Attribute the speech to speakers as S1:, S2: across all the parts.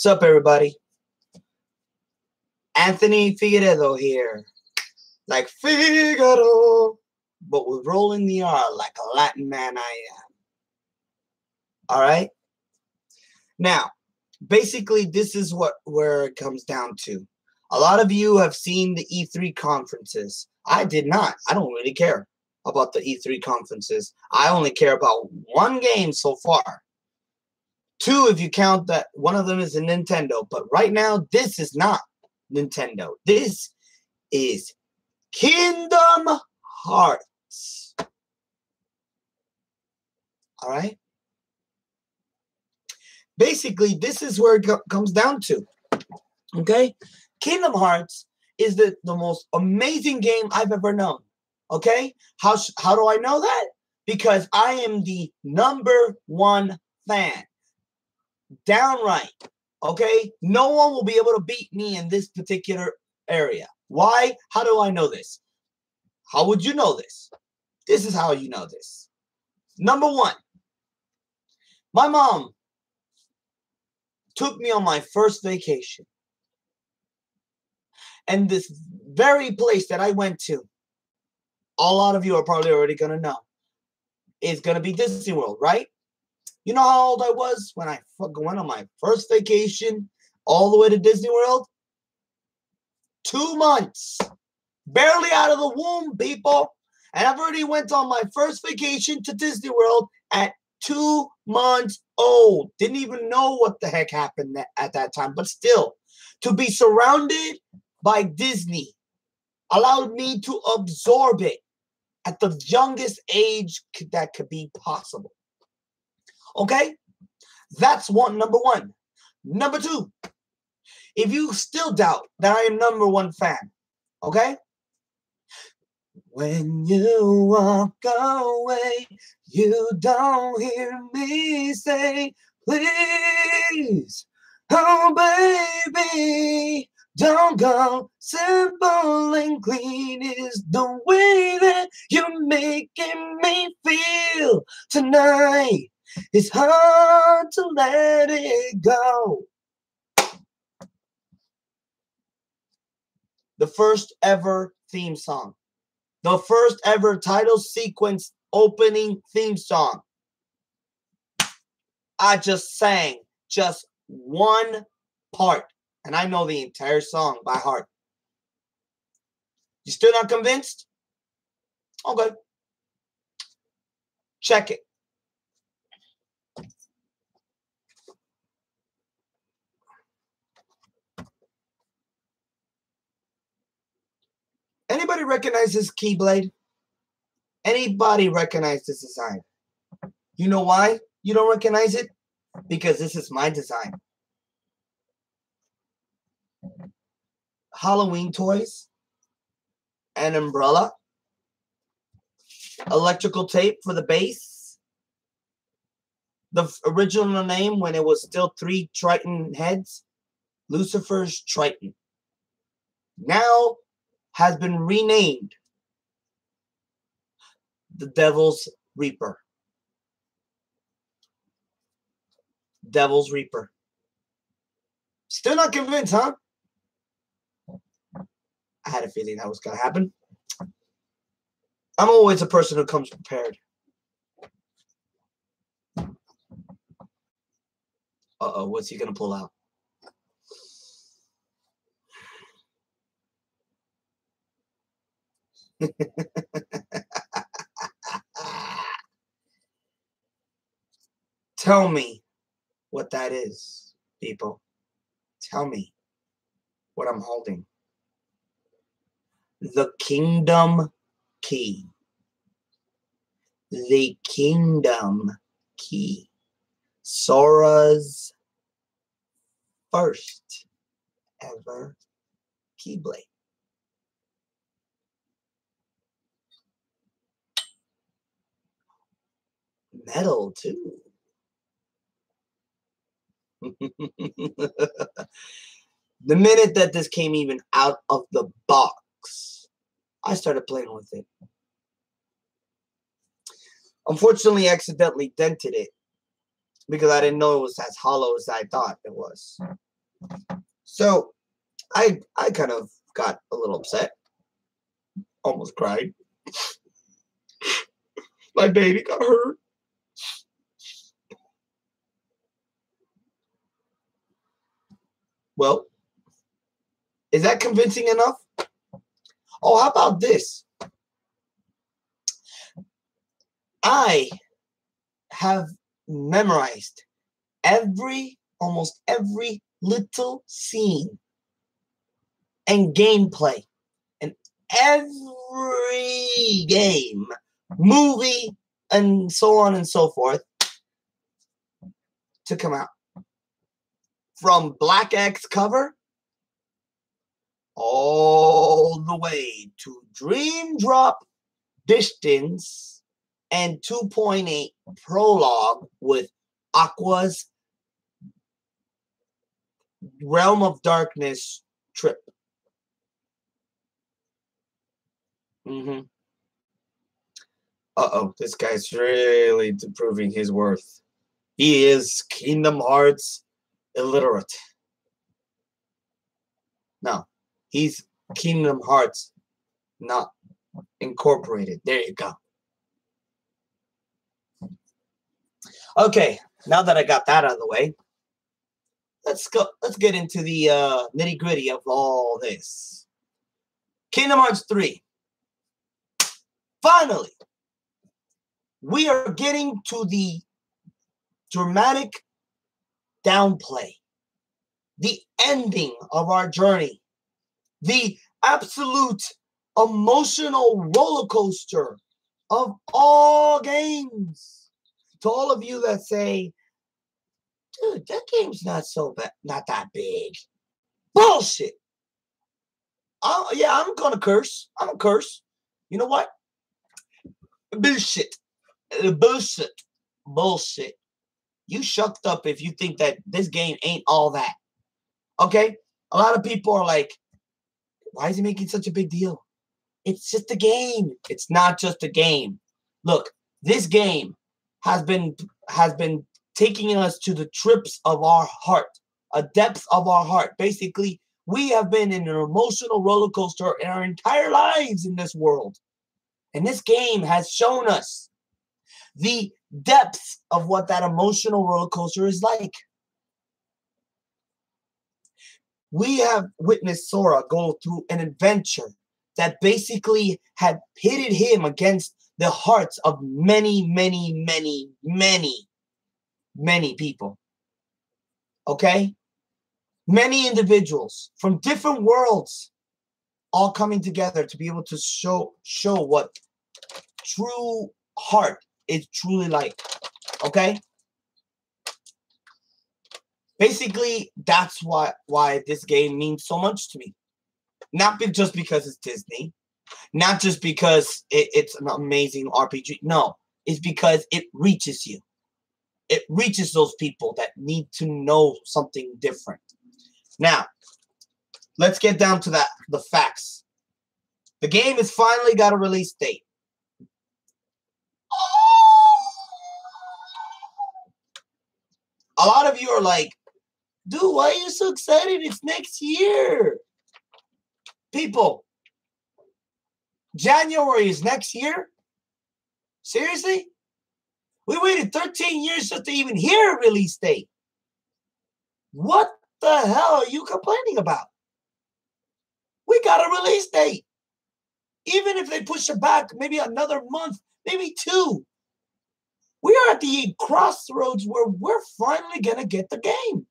S1: What's up, everybody? Anthony Figueredo here. Like Figaro, but with rolling the R like a Latin man I am. All right? Now, basically, this is where it comes down to. A lot of you have seen the E3 conferences. I did not. I don't really care about the E3 conferences. I only care about one game so far. Two, if you count that one of them is a Nintendo. But right now, this is not Nintendo. This is Kingdom Hearts. All right? Basically, this is where it comes down to. Okay? Kingdom Hearts is the most amazing game I've ever known. Okay? How do I know that? Because I am the #1 fan. Downright. Okay? No one will be able to beat me in this particular area. Why? How do I know this? How would you know this? This is how you know this. #1. My mom took me on my first vacation. And this very place that I went to, a lot of you are probably already going to know, is going to be Disney World, right? You know how old I was when I went on my first vacation all the way to Disney World? 2 months. Barely out of the womb, people. And I've already went on my first vacation to Disney World at 2 months old. Didn't even know what the heck happened at that time. But still, to be surrounded by Disney allowed me to absorb it at the youngest age that could be possible. Okay? That's #1. #2, if you still doubt that I am #1 fan, okay? When you walk away, you don't hear me say, please, oh baby, don't go. Simple and clean is the way that you're making me feel tonight. It's hard to let it go. The first ever theme song. The first ever title sequence opening theme song. I just sang just one part. And I know the entire song by heart. You still not convinced? Okay. Check it. Anybody recognize this Keyblade? Anybody recognize this design? You know why you don't recognize it? Because this is my design. Halloween toys, an umbrella, electrical tape for the base, the original name when it was still 3 Triton heads, Lucifer's Triton, now has been renamed the Devil's Reaper. Devil's Reaper. Still not convinced, huh? I had a feeling that was going to happen. I'm always a person who comes prepared. Uh-oh, what's he going to pull out? Tell me what that is, people. Tell me what I'm holding. The Kingdom Key. The Kingdom Key. Sora's first ever Keyblade. Metal, too. The minute that this came even out of the box, I started playing with it. Unfortunately, I accidentally dented it because I didn't know it was as hollow as I thought it was. So I kind of got a little upset. Almost cried. My baby got hurt. Well, is that convincing enough? Oh, how about this? I have memorized almost every little scene and gameplay in every game, movie, and so on and so forth to come out. From Black X cover all the way to Dream Drop Distance and 2.8 Prologue with Aqua's Realm of Darkness trip. Uh-oh, this guy's really proving his worth. He is Kingdom Hearts illiterate. No, he's Kingdom Hearts not incorporated. There you go. Okay, now that I got that out of the way, let's get into the nitty-gritty of all this. Kingdom Hearts 3. Finally, we are getting to the dramatic downplay, the ending of our journey, the absolute emotional roller coaster of all games. To all of you that say, dude, that game's not so bad, not that big. Bullshit. Yeah, I'm gonna curse. I'm gonna curse. You know what? Bullshit. Bullshit. Bullshit. You shucked up if you think that this game ain't all that. Okay? A lot of people are like, why is he making such a big deal? It's just a game. It's not just a game. Look, this game has been taking us to the trips of our heart, a depth of our heart. Basically, we have been in an emotional roller coaster in our entire lives in this world. And this game has shown us the depth of what that emotional roller coaster is like. We have witnessed Sora go through an adventure that basically had pitted him against the hearts of many, many, many, many, many people. Okay? Many individuals from different worlds all coming together to be able to show what true heart is truly like. Okay? Basically, that's why this game means so much to me. Not just because it's Disney. Not just because it's an amazing RPG. No, it's because it reaches you. It reaches those people that need to know something different. Now, let's get down to the facts. The game has finally got a release date. A lot of you are like, dude, why are you so excited? It's next year. People, January is next year? Seriously? We waited 13 years just to even hear a release date. What the hell are you complaining about? We got a release date. Even if they push it back maybe another month, maybe 2. We are at the crossroads where we're finally going to get the game.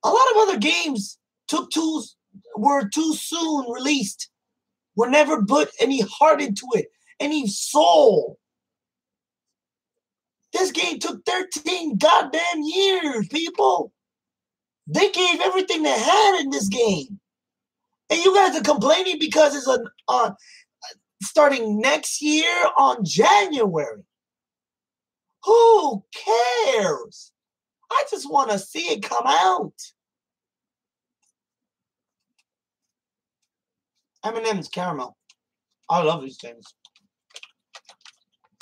S1: A lot of other games were too soon released. Were never put any heart into it, any soul. This game took 13 goddamn years, people. They gave everything they had in this game. And you guys are complaining because it's starting next year on January. Who cares? I just want to see it come out. M&M's caramel. I love these things.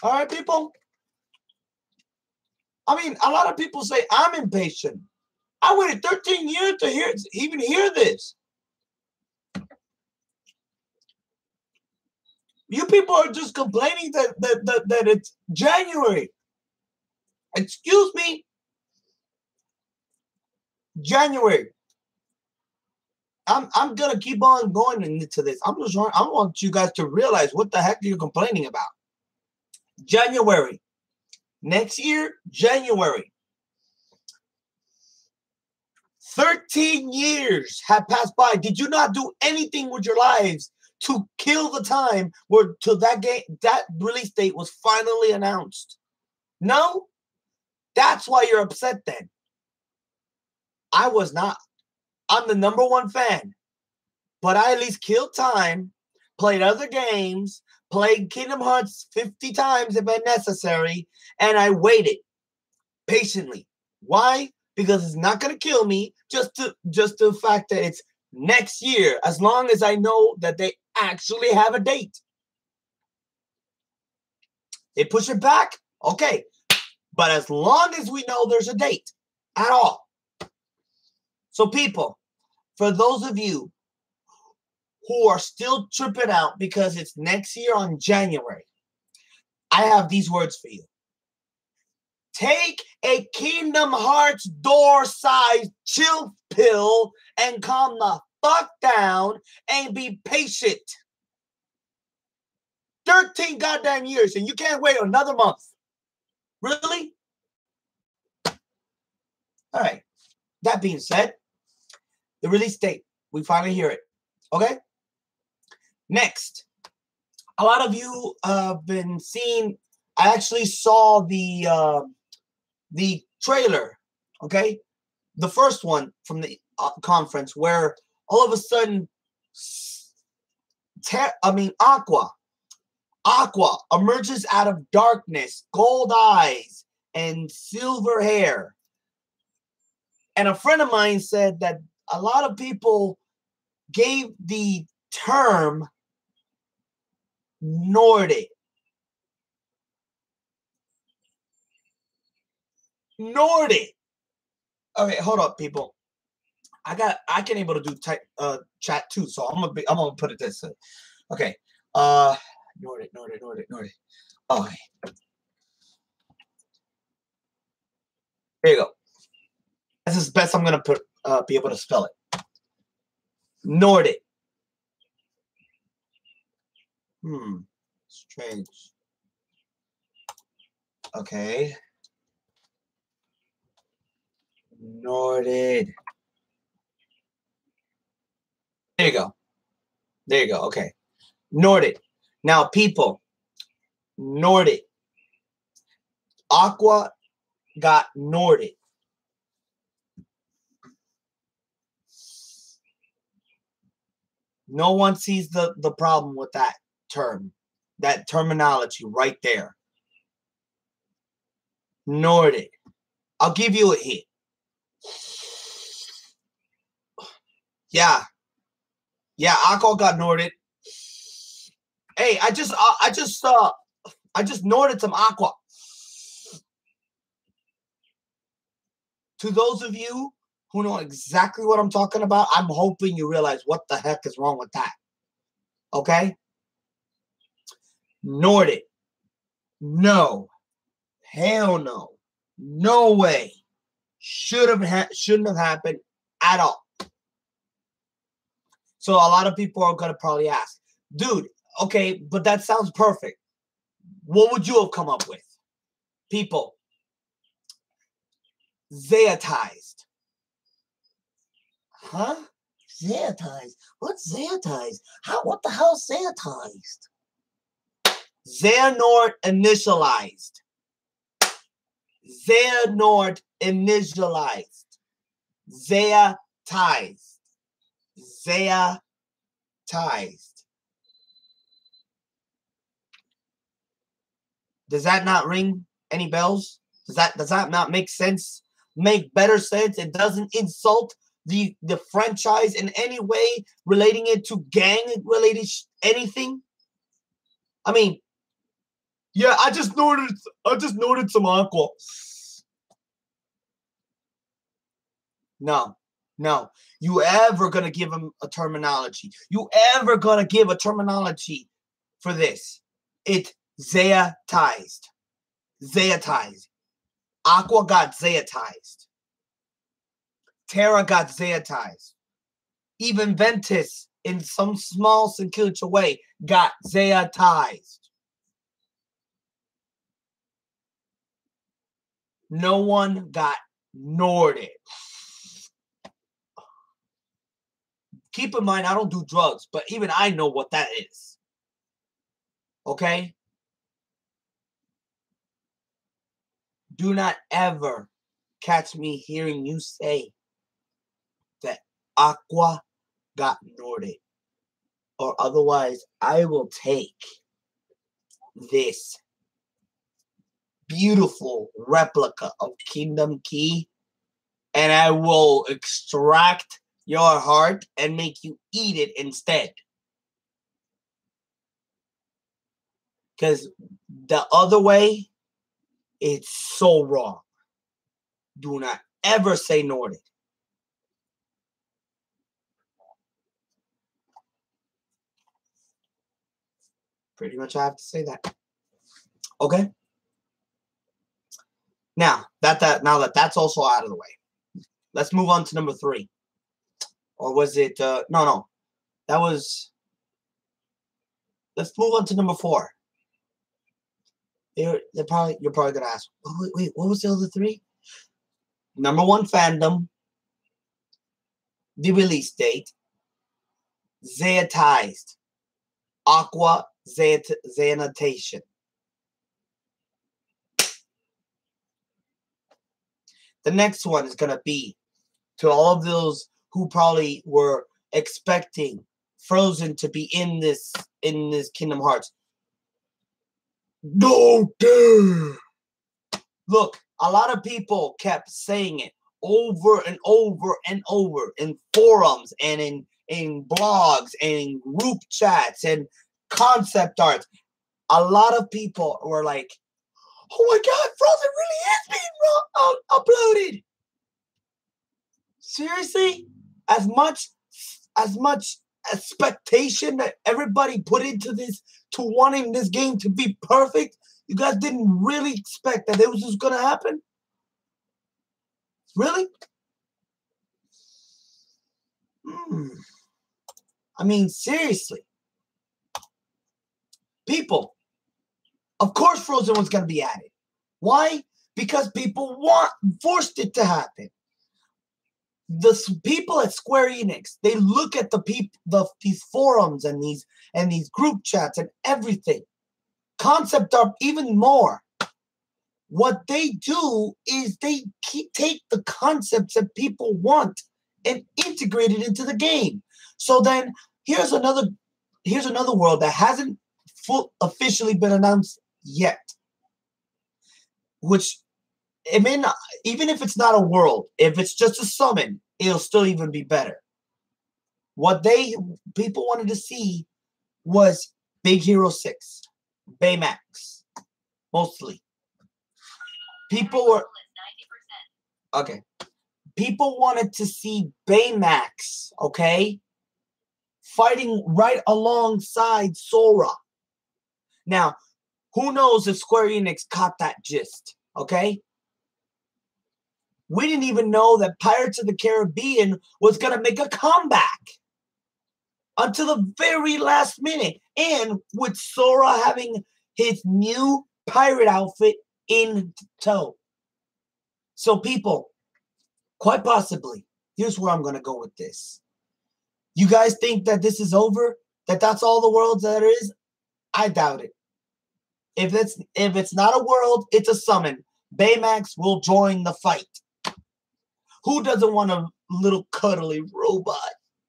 S1: All right, people. I mean, a lot of people say I'm impatient. I waited 13 years to even hear this. You people are just complaining that it's January. Excuse me. January. I'm gonna keep on going into this. I want you guys to realize what the heck you're complaining about. January. Next year, January. 13 years have passed by. Did you not do anything with your lives to kill the time where till that release date was finally announced? No? That's why you're upset then. I was not. I'm the #1 fan. But I at least killed time, played other games, played Kingdom Hearts 50 times if necessary, and I waited patiently. Why? Because it's not going to kill me, just the fact that it's next year, as long as I know that they actually have a date. They push it back, okay. But as long as we know there's a date at all. So people, for those of you who are still tripping out because it's next year on January, I have these words for you. Take a Kingdom Hearts door-sized chill pill and calm the fuck down and be patient. 13 goddamn years and you can't wait another month. Really? All right. That being said, the release date, we finally hear it. Okay? Next, a lot of you have been seeing, I actually saw the trailer, okay? The first one from the conference where all of a sudden, Aqua emerges out of darkness, gold eyes, and silver hair. And a friend of mine said that a lot of people gave the term Nordic. Nordic. Okay, hold up, people. I can able to do chat too, so I'm gonna put it this way. Okay. Nordic. Okay. There you go. This is the best I'm gonna be able to spell it. Nordic. Strange. Okay. Nordic. There you go. There you go. Okay. Nordic. Now, people. Nordic. Aqua got Nordic. No one sees the problem with that term, that terminology right there. Nordic. I'll give you a hint. Yeah, Aqua got Nordic. Hey, I just Nordic some Aqua. To those of you who know exactly what I'm talking about, I'm hoping you realize what the heck is wrong with that. Okay? Nordic. No. Hell no. No way. Shouldn't have happened at all. So a lot of people are going to probably ask, dude, okay, but that sounds perfect. What would you have come up with? People. Zeatized. Huh? Zeatized? What's Zeatized? What the hell is Zeatized? Xehanort initialized. Xehanort initialized. Zeatized. Zeatized. Does that not ring any bells? Does that not make sense? Make better sense? It doesn't insult the franchise in any way, relating it to gang related anything? I mean, yeah, I just noted some Aqua. No. No. You ever gonna give him a terminology? You ever gonna give a terminology for this? It's Zeatized. Zeatized. Aqua got Zeatized. Terra got Zeatized. Even Ventus, in some small secure way, got Zeatized. No one got Norded. Keep in mind, I don't do drugs, but even I know what that is. Okay? Do not ever catch me hearing you say that Aqua got Norded. Or otherwise, I will take this beautiful replica of Kingdom Key and I will extract your heart and make you eat it instead. Because the other way, it's so wrong. Do not ever say Nordic. Pretty much I have to say that. Okay? Now that that's also out of the way, let's move on to number 3. Or was it no. That was, let's move on to number 4. You're probably gonna ask, wait, what was the other 3? Number 1, Fandom. The release date. Zeatized. Aqua Zeanotation. The next one is gonna be to all of those who probably were expecting Frozen to be in this Kingdom Hearts. No dare! Look, a lot of people kept saying it over and over and over in forums and in blogs and in group chats and concept arts. A lot of people were like, "Oh my God, Frozen really is being uploaded." Seriously, as much expectation that everybody put into this, to wanting this game to be perfect, you guys didn't really expect that it was just gonna happen? Really? I mean, seriously. People, of course Frozen was gonna be added. Why? Because people forced it to happen. The people at Square Enix, they look at these forums and these group chats and everything. Concept art even more. What they do is they take the concepts that people want and integrate it into the game. So then here's another world that hasn't officially been announced yet. Which, it may not, even if it's not a world, if it's just a summon, it'll still even be better. What people wanted to see was Big Hero 6, Baymax, mostly. People were 90%. Okay. People wanted to see Baymax, okay, fighting right alongside Sora. Now, who knows if Square Enix caught that gist, okay? We didn't even know that Pirates of the Caribbean was going to make a comeback until the very last minute. And with Sora having his new pirate outfit in tow. So people, quite possibly, here's where I'm going to go with this. You guys think that this is over? That that's all the worlds that there is? I doubt it. If it's not a world, it's a summon. Baymax will join the fight. Who doesn't want a little cuddly robot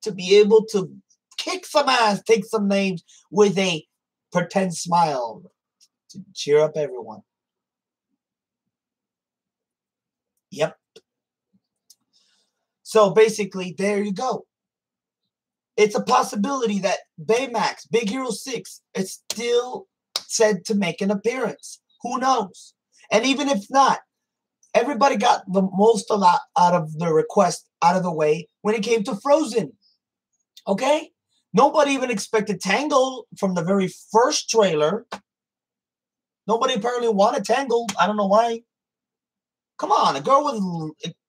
S1: to be able to kick some ass, take some names with a pretend smile to cheer up everyone? Yep. So basically, there you go. It's a possibility that Baymax, Big Hero 6, is still said to make an appearance. Who knows? And even if not, Everybody got the most of that out of the request out of the way when it came to Frozen. Okay? Nobody even expected Tangled from the very first trailer. Nobody apparently wanted Tangled. I don't know why. Come on, a girl with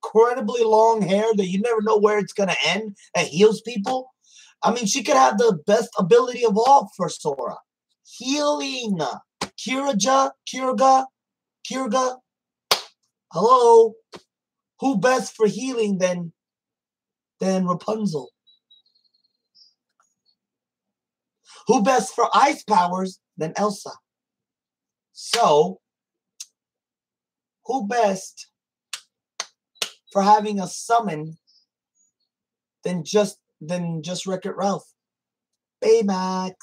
S1: incredibly long hair that you never know where it's going to end, that heals people. I mean, she could have the best ability of all for Sora. Healing. Kiraga. Hello? Who best for healing than Rapunzel? Who best for ice powers than Elsa? So, who best for having a summon than just Wreck-It Ralph? Baymax.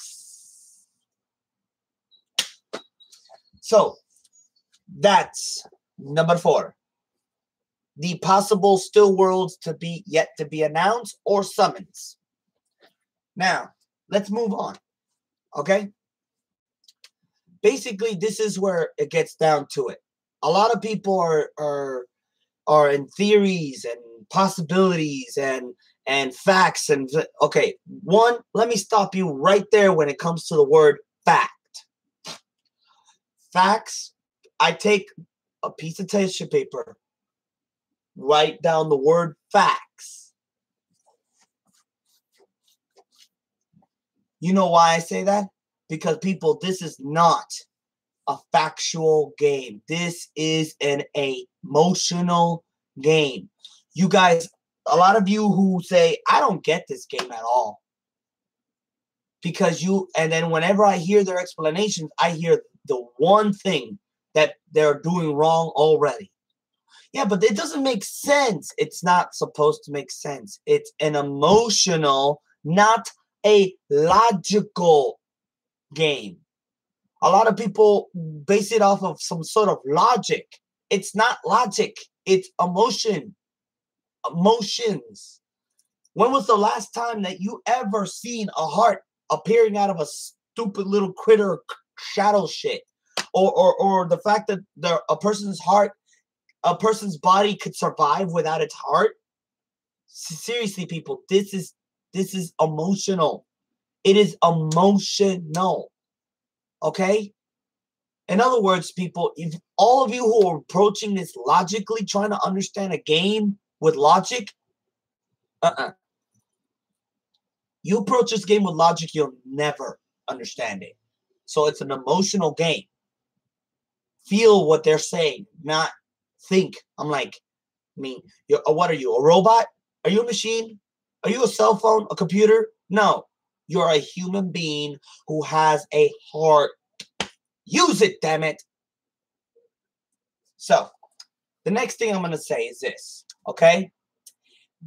S1: So, that's number 4. The possible still worlds yet to be announced or summons. Now, let's move on. Okay? Basically, this is where it gets down to it. A lot of people are in theories and possibilities and facts and okay. One, let me stop you right there when it comes to the word fact. Facts, I take a piece of tissue paper, write down the word facts. You know why I say that? Because people, this is not a factual game. This is an emotional game. You guys, a lot of you who say, I don't get this game at all. Because and then whenever I hear their explanations, I hear the one thing that they're doing wrong already. Yeah, but it doesn't make sense. It's not supposed to make sense. It's an emotional, not a logical game. A lot of people base it off of some sort of logic. It's not logic. It's emotion. Emotions. When was the last time that you ever seen a heart appearing out of a stupid little critter shadow shit? Or the fact that a person's heart, a person's body could survive without its heart? Seriously, people, this is emotional. It is emotional. Okay? In other words, people, if all of you who are approaching this logically, trying to understand a game with logic, you approach this game with logic, you'll never understand it. So it's an emotional game. Feel what they're saying, not think. What are you, a robot? Are you a machine? Are you a cell phone, a computer? No. You're a human being who has a heart. Use it, damn it. So, the next thing I'm going to say is this, okay?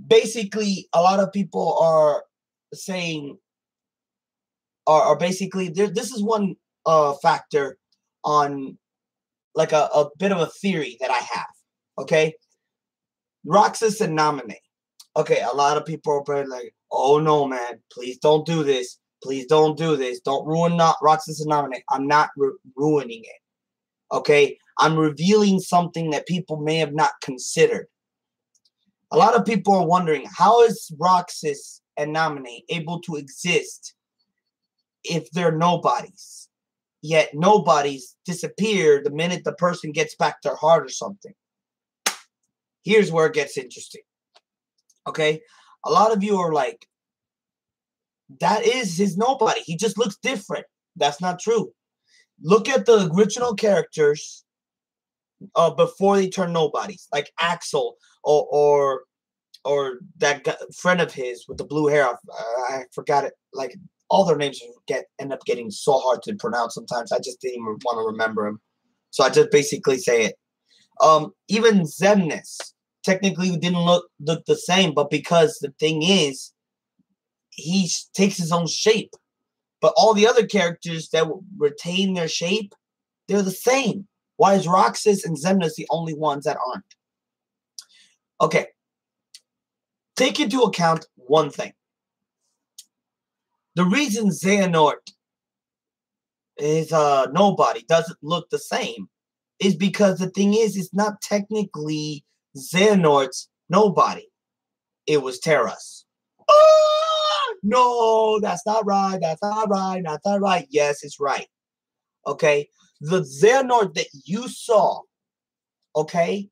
S1: Basically, a lot of people are saying, basically, this is one factor on, like a bit of a theory that I have, okay? Roxas and Nominee. Okay, a lot of people are probably like, oh no, man, please don't do this. Please don't do this. Don't ruin Roxas and Nominee. I'm not ruining it. Okay? I'm revealing something that people may have not considered. A lot of people are wondering, how is Roxas and Nominee able to exist if they're nobodies? Yet nobodies disappear the minute the person gets back their heart or something. Here's where it gets interesting. Okay? A lot of you are like, that is his nobody. He just looks different. That's not true. Look at the original characters before they turn nobodies, like Axel or that friend of his with the blue hair. I forgot it. Like all their names end up getting so hard to pronounce sometimes. I just didn't even want to remember them, so I just basically say it. Even Xemnas technically didn't look the same, but because the thing is, he takes his own shape. But all the other characters that retain their shape, they're the same. Why is Roxas and Xemnas the only ones that aren't? Okay. Take into account one thing. The reason Xehanort is nobody doesn't look the same is because the thing is, it's not technically Xehanort's nobody. It was Terra's. No, that's not right. That's not right. That's not right. Yes, it's right. Okay. The Xehanort that you saw, okay,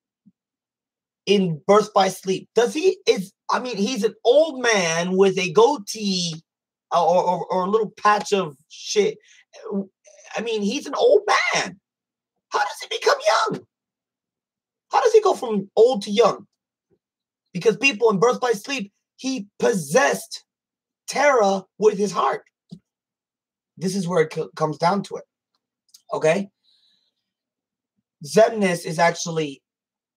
S1: in Birth by Sleep, he's an old man with a goatee or a little patch of shit. I mean, he's an old man. How does he become young? How does he go from old to young? Because people in Birth by Sleep, he possessed Terra with his heart. This is where it comes down to it. Okay? Xemnas is actually